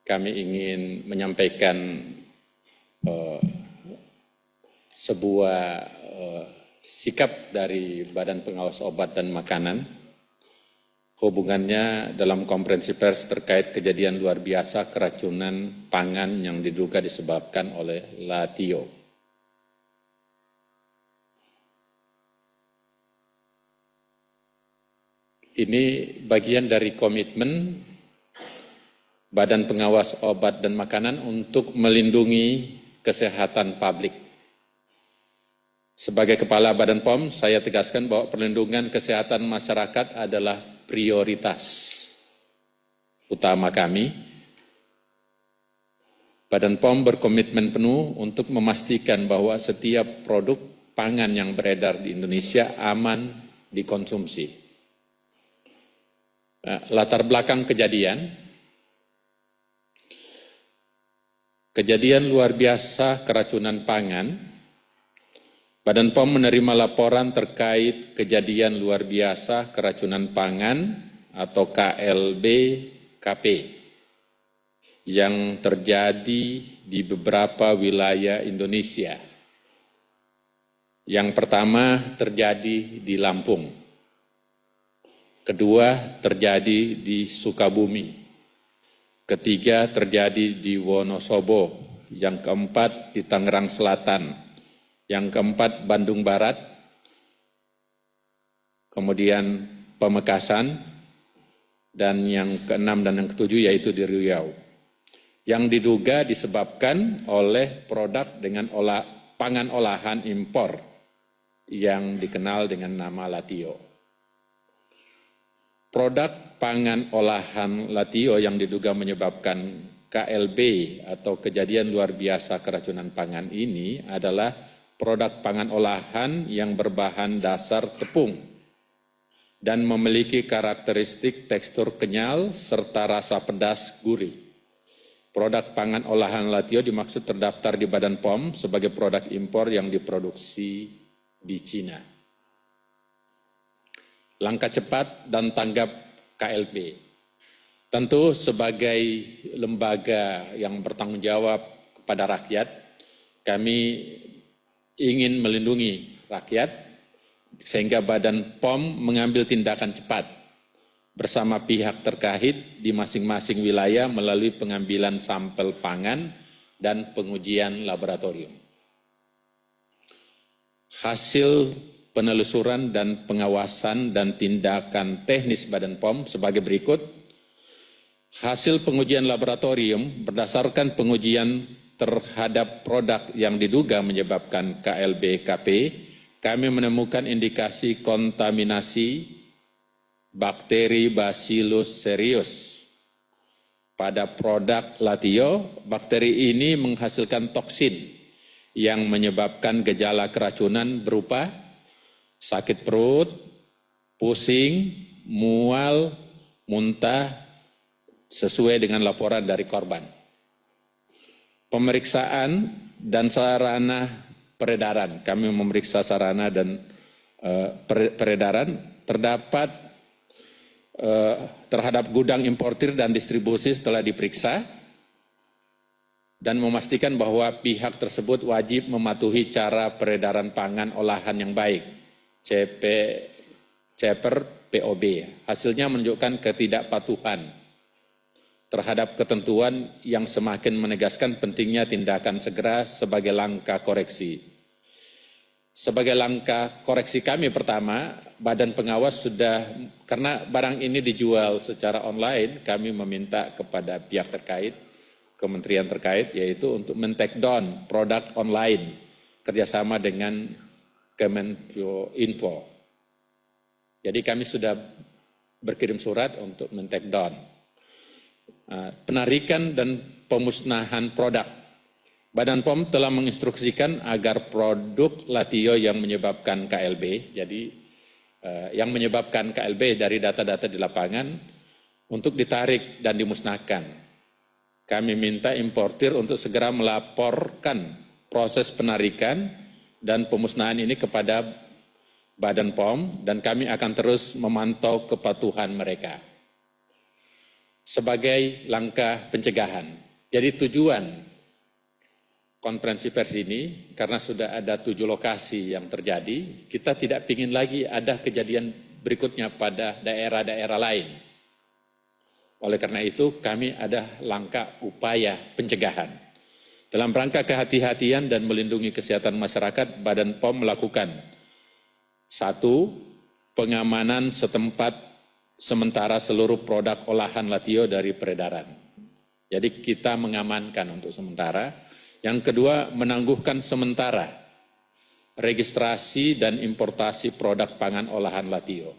kami ingin menyampaikan sebuah sikap dari Badan Pengawas Obat dan Makanan hubungannya dalam konferensi pers terkait kejadian luar biasa keracunan pangan yang diduga disebabkan oleh LaTio. Ini bagian dari komitmen Badan Pengawas Obat dan Makanan untuk melindungi kesehatan publik. Sebagai Kepala Badan POM, saya tegaskan bahwa perlindungan kesehatan masyarakat adalah prioritas utama kami. Badan POM berkomitmen penuh untuk memastikan bahwa setiap produk pangan yang beredar di Indonesia aman dikonsumsi. Latar belakang kejadian luar biasa keracunan pangan. Badan POM menerima laporan terkait kejadian luar biasa keracunan pangan atau KLB-KP yang terjadi di beberapa wilayah Indonesia. Yang pertama terjadi di Lampung, kedua terjadi di Sukabumi, ketiga terjadi di Wonosobo, yang keempat di Tangerang Selatan, yang keempat Bandung Barat, kemudian Pamekasan, dan yang keenam dan yang ketujuh yaitu di Riau. Yang diduga disebabkan oleh produk dengan pangan olahan impor yang dikenal dengan nama LaTio. Produk pangan olahan LaTio yang diduga menyebabkan KLB atau kejadian luar biasa keracunan pangan ini adalah produk pangan olahan yang berbahan dasar tepung dan memiliki karakteristik tekstur kenyal serta rasa pedas gurih. Produk pangan olahan LaTio dimaksud terdaftar di Badan POM sebagai produk impor yang diproduksi di Cina. Langkah cepat dan tanggap KLB. Tentu sebagai lembaga yang bertanggung jawab kepada rakyat, kami ingin melindungi rakyat sehingga Badan POM mengambil tindakan cepat bersama pihak terkait di masing-masing wilayah melalui pengambilan sampel pangan dan pengujian laboratorium. Hasil penelusuran dan pengawasan dan tindakan teknis Badan POM sebagai berikut. Hasil pengujian laboratorium berdasarkan pengujian terhadap produk yang diduga menyebabkan KLB-KP, kami menemukan indikasi kontaminasi bakteri Bacillus cereus. Pada produk LaTio, bakteri ini menghasilkan toksin yang menyebabkan gejala keracunan berupa sakit perut, pusing, mual, muntah, sesuai dengan laporan dari korban. Pemeriksaan dan sarana peredaran, kami memeriksa sarana dan peredaran, terdapat terhadap gudang importir dan distribusi setelah diperiksa, dan memastikan bahwa pihak tersebut wajib mematuhi cara peredaran pangan olahan yang baik, CPR POB. Hasilnya menunjukkan ketidakpatuhan terhadap ketentuan yang semakin menegaskan pentingnya tindakan segera sebagai langkah koreksi. Sebagai langkah koreksi kami pertama, Badan Pengawas sudah, karena barang ini dijual secara online, kami meminta kepada pihak terkait, kementerian terkait, yaitu untuk men-take down produk online kerjasama dengan Kemenkominfo. Jadi kami sudah berkirim surat untuk men-take down penarikan dan pemusnahan produk. Badan POM telah menginstruksikan agar produk LaTio yang menyebabkan KLB, jadi yang menyebabkan KLB dari data-data di lapangan, untuk ditarik dan dimusnahkan. Kami minta importir untuk segera melaporkan proses penarikan dan pemusnahan ini kepada Badan POM, dan kami akan terus memantau kepatuhan mereka. sebagai langkah pencegahan. Jadi tujuan konferensi pers ini, karena sudah ada 7 lokasi yang terjadi, kita tidak ingin lagi ada kejadian berikutnya pada daerah-daerah lain. Oleh karena itu, kami ada langkah upaya pencegahan. Dalam rangka kehati-hatian dan melindungi kesehatan masyarakat, Badan POM melakukan 1. Pengamanan setempat sementara seluruh produk olahan Latio dari peredaran. Jadi kita mengamankan untuk sementara. Yang kedua, menangguhkan sementara registrasi dan importasi produk pangan olahan Latio.